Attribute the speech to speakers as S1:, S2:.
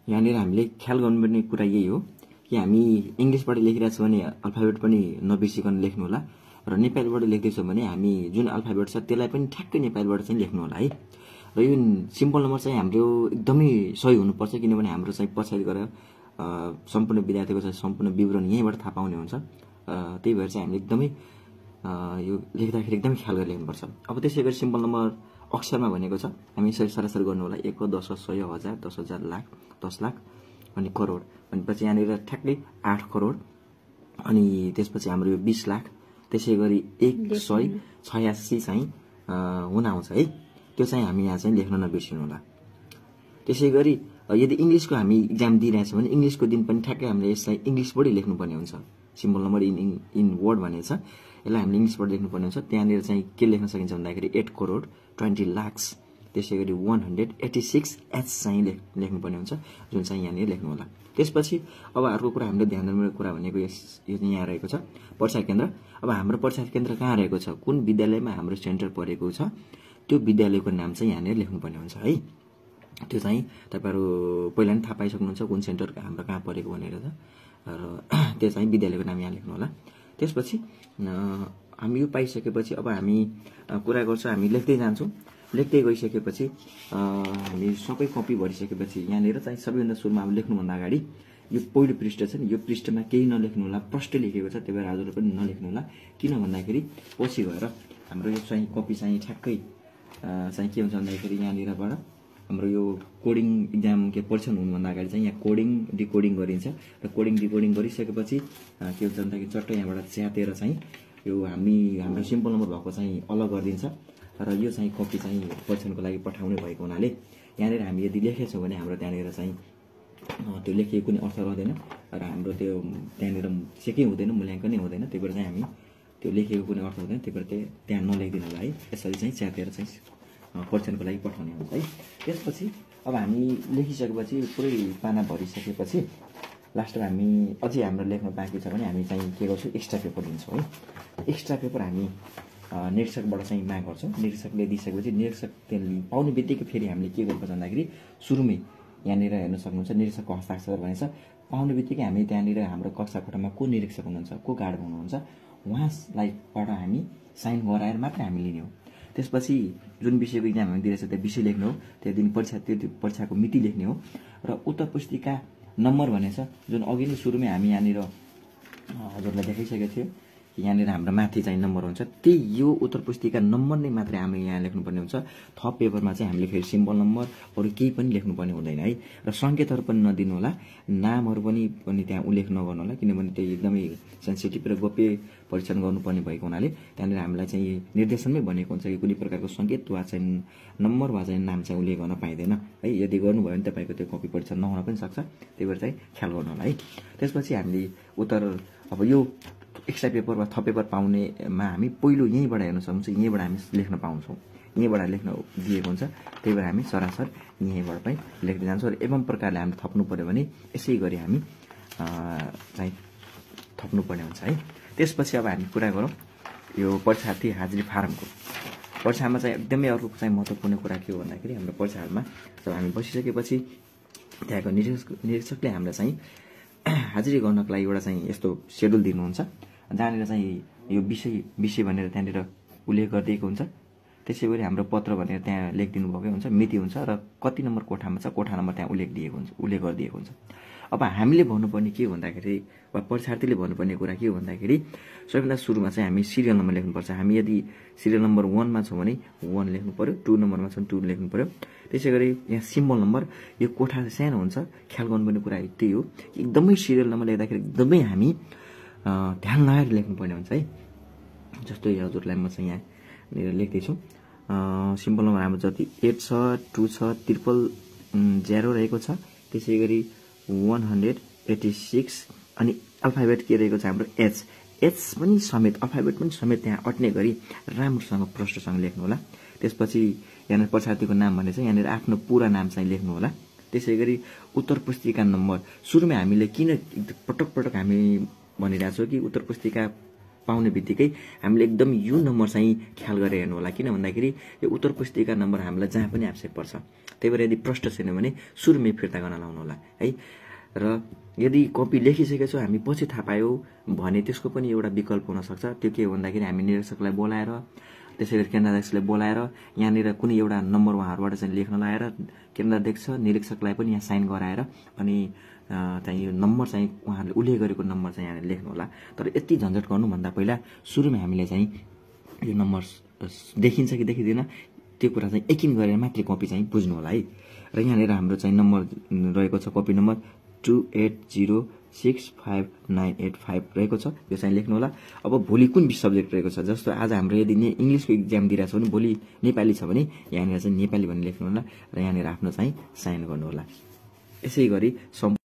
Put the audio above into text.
S1: यहाँनिर हामीले ख्याल गर्नुपर्ने कुरा यही हो कि हामी इङ्ग्लिसबाट लेखिरहेको छौँ भने अल्फाबेट पनि नबिर्सिकन लेख्नु होला र नेपालीबाट लेख्दैछौँ भने हामी जुन अल्फाबेट छ त्यसलाई पनि ठ्याक्कै नेपालीबाट चाहिँ लेख्नु होला है। र यो सिम्पल नम्बर चाहिँ हाम्रो एकदमै सही हुनुपर्छ किनभने हाम्रो चाहिँ पछाडि गएर सम्पूर्ण विद्यार्थीको चाहिँ सम्पूर्ण विवरण यहीँबाट थाहा पाउने हुन्छ। त्यही भएर चाहिँ हामीले एकदमै यो लेख्दाखेरि एकदमै ख्याल गरेर लेख्नुपर्छ। अब त्यसै गरी सिम्पल नम्बर अक्षरमा भनेको छ हामी सरासरी गर्नु होला 1 10 100 1000 10,000 लाख 10 लाख अनि करोड भनेपछि यहाँनिर ठ्याक्कै 8 करोड अनि त्यसपछि हाम्रो यो 20 लाख त्यसै गरी 186 चाहिँ हुन आउँछ है। त्यो चाहिँ हामी यहाँ चाहिँ लेख्न नबिर्सिनु होला। त्यसै गरी यदि इङ्ग्लिसको हामी इक्जाम दिइरहेछौँ भने इङ्ग्लिसको दिन पनि ठ्याक्कै हामीले यसलाई इङ्ग्लिसबाटै लेख्नुपर्ने हुन्छ। सिम्पल नम्बर इन वर्ड भनेको छ यसलाई हामीले इङ्ग्लिसबाट लेख्नुपर्ने हुन्छ। त्यहाँनिर चाहिँ के लेख्न सकिन्छ भन्दाखेरि 8 करोड 20 लाख्स त्यसै गरी 186 एच चाहिँ लेख्नुपर्ने हुन्छ जुन चाहिँ यहाँनिर लेख्नु होला। त्यसपछि अब अर्को कुरा हामीले ध्यान दिनुपर्ने कुरा भनेको यो यहाँ रहेको छ परीक्षा केन्द्र। अब हाम्रो परीक्षा केन्द्र कहाँ रहेको छ कुन विद्यालयमा हाम्रो सेन्टर परेको छ त्यो विद्यालयको नाम चाहिँ यहाँनिर लेख्नुपर्ने हुन्छ है। त्यो चाहिँ तपाईँहरू पहिला नै थाहा पाइसक्नुहुन्छ कुन सेन्टर हाम्रो कहाँ परेको भनेर त र त्यो चाहिँ विद्यालयको नाम यहाँ लेख्नु होला। त्यसपछि हामी यो पाइसकेपछि अब हामी कुरा गर्छौँ हामी लेख्दै जान्छौँ। लेख्दै गइसकेपछि हामी सबै कपी भरिसकेपछि यहाँनिर चाहिँ सबैभन्दा सुरुमा अब लेख्नुभन्दा अगाडि यो पहिलो पृष्ठ छ नि यो पृष्ठमा केही नलेख्नु होला प्रष्ट लेखेको छ त्यही भएर हजुरले पनि नलेख्नु होला। किन भन्दाखेरि पछि गएर हाम्रो यो चाहिँ कपी चाहिँ ठ्याक्कै चाहिँ के हुन्छ भन्दाखेरि यहाँनिरबाट हाम्रो यो कोडिङ इक्जाम के परीक्षा हुनुभन्दा अगाडि चाहिँ यहाँ कोडिङ डिकोडिङ गरिन्छ र कोडिङ डिकोडिङ गरिसकेपछि के हुन्छ भन्दाखेरि चट्ट यहाँबाट च्यातेर चाहिँ यो हाम्रो सिम्पल नम्बर भएको चाहिँ अलग गरिदिन्छ र यो चाहिँ कपी चाहिँ परीक्षणको लागि पठाउने भएको हुनाले यहाँनिर हामी यदि लेखेछौँ भने हाम्रो त्यहाँनिर चाहिँ त्यो लेखिएको कुनै अर्थ रहँदैन र हाम्रो त्यो त्यहाँनिर चेकै हुँदैन मूल्याङ्कनै हुँदैन। त्यही भएर चाहिँ हामी त्यो लेखेको कुनै अर्थ हुँदैन त्यही भएर त्यहाँ नलेखिदिनु होला है। यसरी चाहिँ च्यातेर चाहिँ परीक्षणको लागि पठाउने हुन्छ है। त्यसपछि अब हामी लेखिसकेपछि पुरै पाना भरिसकेपछि लास्टमा हामी अझै हाम्रो लेख्न बाँकी छ भने हामी चाहिँ के गर्छौँ एक्स्ट्रा पेपर लिन्छौँ है। एक्स्ट्रा पेपर हामी निरीक्षकबाट चाहिँ माग गर्छौँ। निरीक्षकले दिइसकेपछि निरीक्षक पाउने बित्तिकै फेरि हामीले के गर्नुपर्छ भन्दाखेरि सुरुमै यहाँनिर हेर्न सक्नुहुन्छ निरीक्षकको हस्ताक्षर भनेछ पाउने बित्तिकै हामी त्यहाँनिर हाम्रो कक्षा कोठामा को निरीक्षक हुनुहुन्छ को गार्ड हुनुहुन्छ उहाँलाईबाट हामी साइन गराएर मात्रै हामी लिने हो। त्यसपछि जुन विषयको इक्जाम हामी दिइरहेछ त्यो विषय लेख्ने हो त्यो दिन त्यो परीक्षाको मिति लेख्ने हो र उत्तर पुस्तिका नम्बर भनेछ जुन अघि नै सुरुमै हामी यहाँनिर हजुरलाई देखाइसकेको थियो यहाँनिर हाम्रो माथि चाहिँ नम्बर हुन्छ त्यही यो उत्तर पुस्तिका नम्बर नै मात्रै हामी यहाँ लेख्नुपर्ने हुन्छ। थप पेपरमा चाहिँ हामीले फेरि सिम्बल नम्बर अरू केही पनि लेख्नुपर्ने हुँदैन है र सङ्केतहरू पनि नदिनु होला नामहरू पनि त्यहाँ उल्लेख नगर्नु होला किनभने त्यो एकदमै सेन्सिटिभ र गोप्य परीक्षण गर्नुपर्ने भएको हुनाले त्यहाँनिर हामीलाई चाहिँ निर्देशनमै भनेको हुन्छ कि कुनै प्रकारको सङ्केत वा चाहिँ नम्बर वा चाहिँ नाम चाहिँ उल्लेख गर्न पाइँदैन है। यदि गर्नुभयो भने तपाईँको त्यो कपी परीक्षण नहुन पनि सक्छ त्यही भएर चाहिँ ख्याल गर्नु होला है। त्यसपछि हामीले उत्तर अब यो एक्स्ट्रा पेपर वा थप पेपर पाउनेमा हामी पहिलो यहीँबाट हेर्न सक्छौँ यहीँबाट हामी लेख्न पाउँछौँ यहीँबाट लेख्न दिएको हुन्छ त्यही भएर हामी सरासर यहीँबाट पनि लेख्दै जान्छौँ र एवं प्रकारले हामीले थप्नु पऱ्यो भने यसै गरी हामी चाहिँ थप्नुपर्ने हुन्छ है। त्यसपछि अब हामी कुरा गरौँ यो परीक्षार्थी हाजिरी फारमको। परीक्षामा चाहिँ एकदमै अर्को चाहिँ महत्त्वपूर्ण कुरा के हो भन्दाखेरि हाम्रो परीक्षा हलमा जब हामी बसिसकेपछि त्यहाँको निरीक्षकले हामीलाई चाहिँ हाजिरी गर्नको लागि एउटा चाहिँ यस्तो सेड्युल दिनुहुन्छ जहाँनिर चाहिँ यो विषय भनेर त्यहाँनिर उल्लेख गरिदिएको हुन्छ। त्यसै गरी हाम्रो पत्र भनेर त्यहाँ लेखिदिनु भएकै हुन्छ मिति हुन्छ र कति नम्बर कोठामा छ कोठा नम्बर त्यहाँ उल्लेख गरिदिएको हुन्छ। अब हामीले भन्नुपर्ने के हो भन्दाखेरि वा परीक्षार्थीले भन्नुपर्ने कुरा के हो भन्दाखेरि सबैभन्दा सुरुमा चाहिँ हामी सिरियल नम्बर लेख्नुपर्छ। हामी यदि सिरियल नम्बर 1मा छौँ भने 1 लेख्नु पर्यो 2 नम्बरमा छौँ 2 लेख्नु पर्यो। त्यसै गरी यहाँ सिम्बल नम्बर यो कोठा सानो हुन्छ ख्याल गर्नुपर्ने कुरा त्यही हो एकदमै सिरियल नम्बर लेख्दाखेरि एकदमै हामी ध्यान लगाएर लेख्नुपर्ने हुन्छ है। जस्तो हजुरलाई म चाहिँ यहाँ लेख्दैछु सिम्बल नम्बर हाम्रो जति 8 छ 2 छ 000 रहेको छ त्यसै गरी 186 अनि अल्फाबेट के रहेको छ हाम्रो एच पनि समेत अल्फाबेट पनि समेत त्यहाँ अट्ने गरी राम्रोसँग प्रष्टसँग लेख्नु होला। त्यसपछि यहाँनिर परीक्षार्थीको नाम भने चाहिँ यहाँनिर आफ्नो पुरा नाम चाहिँ लेख्नु होला। त्यसै गरी उत्तर पुस्तिका नम्बर सुरुमै हामीले किन पटक हामी भनिरहेको छौँ कि उत्तर पुस्तिका पाउने बित्तिकै हामीले एकदम यो नम्बर चाहिँ ख्याल गरेर हेर्नु होला। किन भन्दाखेरि यो उत्तर पुस्तिका नम्बर हामीलाई जहाँ पनि आवश्यक पर्छ। त्यही भएर यदि प्रष्ट छैन भने सुरुमै फिर्ता गर्न लाउनु होला है। र यदि कपी लेखिसकेको छौँ हामी पछि थाहा पायौँ भने त्यसको पनि एउटा विकल्प हुनसक्छ। त्यो के भन्दाखेरि हामी निरीक्षकलाई बोलाएर, त्यसै गरी केन्द्राध्यक्षलाई बोलाएर यहाँनिर कुनै एउटा नम्बर उहाँहरूबाट चाहिँ लेख्न लगाएर केन्द्राध्यक्ष निरीक्षकलाई पनि यहाँ साइन गराएर अनि चाहिँ यो नम्बर चाहिँ उहाँहरूले उल्लेख गरेको नम्बर चाहिँ यहाँले लेख्नु होला। तर यति झन्झट गर्नुभन्दा पहिला सुरुमा हामीले चाहिँ यो नम्बर देखिन्छ कि देखिँदैन त्यो कुरा चाहिँ यकिन गरेर मात्रै कपी चाहिँ बुझ्नु होला है। र यहाँनिर हाम्रो चाहिँ नम्बर रहेको छ, कपी नम्बर 28065985 रहेको छ, यो चाहिँ लेख्नु होला। अब भोलि कुन सब्जेक्ट रहेको छ, जस्तो आज हाम्रो यदि इङ्ग्लिसको इक्जाम दिइरहेको छ भने भोलि नेपाली छ भने यहाँनिर चाहिँ नेपाली भनेर लेख्नु होला र यहाँनिर आफ्नो चाहिँ साइन गर्नु होला। यसै गरी